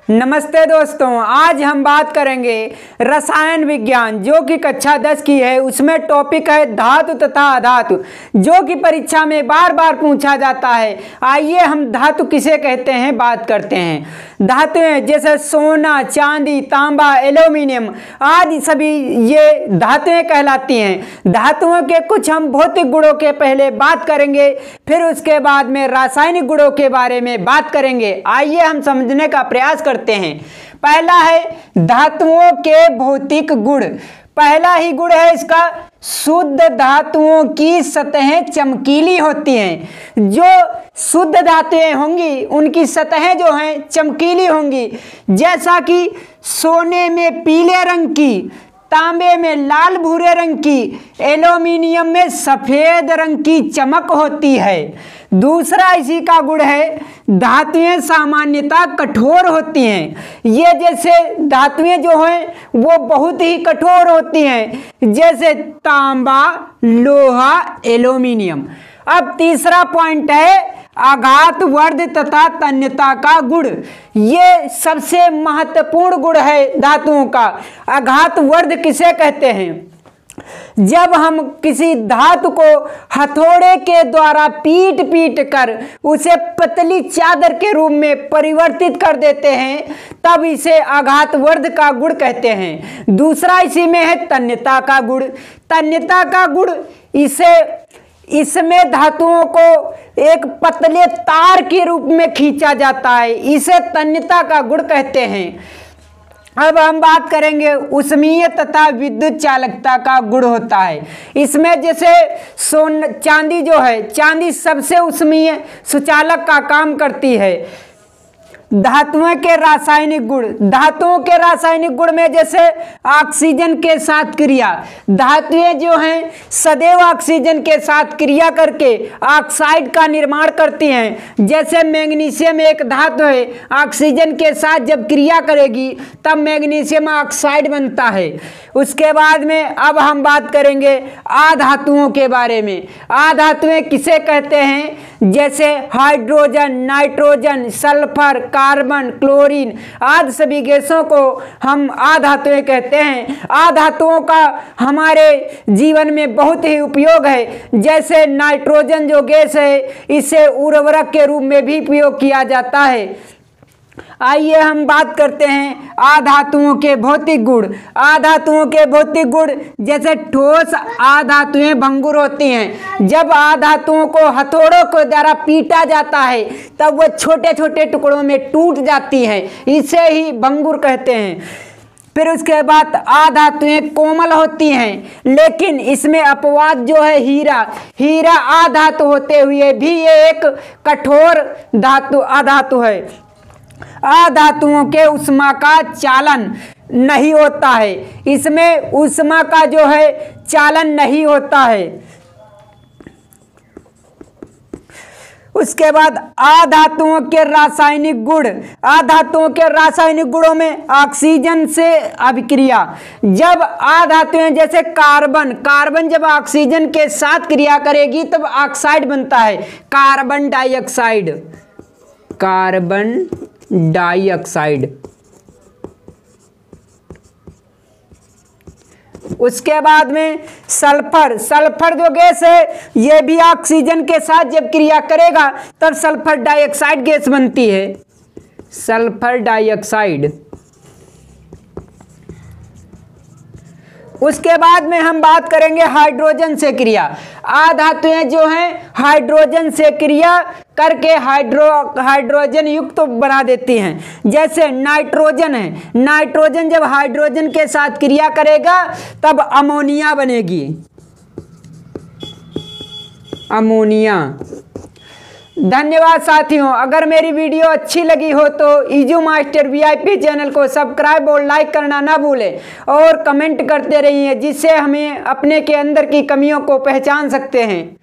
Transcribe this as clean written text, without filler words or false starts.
नमस्ते दोस्तों, आज हम बात करेंगे रसायन विज्ञान जो कि कक्षा 10 की है। उसमें टॉपिक है धातु तथा अधातु, जो कि परीक्षा में बार बार पूछा जाता है। आइए हम धातु किसे कहते हैं बात करते हैं। धातुएं जैसे सोना, चांदी, तांबा, एल्यूमिनियम आदि सभी ये धातुएं कहलाती हैं। धातुओं के कुछ हम भौतिक गुणों के पहले बात करेंगे, फिर उसके बाद में रासायनिक गुणों के बारे में बात करेंगे। आइए हम समझने का प्रयास करते हैं। पहला है धातुओं के भौतिक गुण। पहला ही गुण है इसका, शुद्ध धातुओं की सतहें चमकीली होती हैं। जो शुद्ध धातुएं होंगी उनकी सतहें जो हैं चमकीली होंगी, जैसा कि सोने में पीले रंग की, तांबे में लाल भूरे रंग की, एल्यूमिनियम में सफेद रंग की चमक होती है। दूसरा इसी का गुण है, धातुएं सामान्यतः कठोर होती हैं। ये जैसे धातुएं जो हैं वो बहुत ही कठोर होती हैं, जैसे तांबा, लोहा, एल्यूमिनियम। अब तीसरा पॉइंट है आघात वर्ध तथा तन्यता का गुण। ये सबसे महत्वपूर्ण गुण है धातुओं का। आघात वर्ध किसे कहते हैं? जब हम किसी धातु को हथौड़े के द्वारा पीट पीट कर उसे पतली चादर के रूप में परिवर्तित कर देते हैं, तब इसे आघात वर्ध का गुण कहते हैं। दूसरा इसी में है तन्यता का गुण। तन्यता का गुण इसमें धातुओं को एक पतले तार के रूप में खींचा जाता है, इसे तन्यता का गुण कहते हैं। अब हम बात करेंगे ऊष्मीय तथा विद्युत चालकता का गुण होता है। इसमें जैसे चांदी जो है, चांदी सबसे ऊष्मीय सुचालक का काम करती है। धातुओं के रासायनिक गुण, धातुओं के रासायनिक गुण में जैसे ऑक्सीजन के साथ क्रिया, धातुएं जो हैं सदैव ऑक्सीजन के साथ क्रिया करके ऑक्साइड का निर्माण करती हैं। जैसे मैग्नीशियम एक धातु है, ऑक्सीजन के साथ जब क्रिया करेगी तब मैग्नीशियम ऑक्साइड बनता है। उसके बाद में अब हम बात करेंगे अधातुओं के बारे में। अधातुएं किसे कहते हैं? जैसे hydrogen, nitrogen, sulphur, carbon, chlorine आदि सभी गैसों को हम अधातुएं कहते हैं। अधातुओं का हमारे जीवन में बहुत ही उपयोग है। जैसे नाइट्रोजन जो गैस है, इसे उर्वरक के रूप में भी उपयोग किया जाता है। आइए हम बात करते हैं अधातुओं के भौतिक गुण। अधातुओं के भौतिक गुण जैसे ठोस अधातुएं भंगुर होती हैं। जब अधातुओं को हथौड़ों के द्वारा पीटा जाता है तब वो छोटे छोटे टुकड़ों में टूट जाती हैं, इसे ही भंगुर कहते हैं। फिर उसके बाद अधातुएं कोमल होती हैं, लेकिन इसमें अपवाद जो है हीरा अधातु होते हुए भी ये एक कठोर अधातु है। अधातुओं के ऊष्मा का चालन नहीं होता है, इसमें ऊष्मा का जो है चालन नहीं होता है। उसके बाद अधातुओं के रासायनिक गुण। अधातुओं के रासायनिक गुणों में ऑक्सीजन से अभिक्रिया। जब अधातुएं जैसे कार्बन जब ऑक्सीजन के साथ क्रिया करेगी तब ऑक्साइड बनता है, कार्बन डाइऑक्साइड। उसके बाद में सल्फर जो गैस है, ये भी ऑक्सीजन के साथ जब क्रिया करेगा तब सल्फर डाइऑक्साइड गैस बनती है, सल्फर डाइऑक्साइड। उसके बाद में हम बात करेंगे हाइड्रोजन से क्रिया। अधातुएं जो हैं हाइड्रोजन से क्रिया करके हाइड्रोजन युक्त बना देती हैं। जैसे नाइट्रोजन है, नाइट्रोजन जब हाइड्रोजन के साथ क्रिया करेगा तब अमोनिया बनेगी, अमोनिया। धन्यवाद साथियों, अगर मेरी वीडियो अच्छी लगी हो तो ईजू मास्टर VIP चैनल को सब्सक्राइब और लाइक करना ना भूलें और कमेंट करते रहिए, जिससे हमें अपने के अंदर की कमियों को पहचान सकते हैं।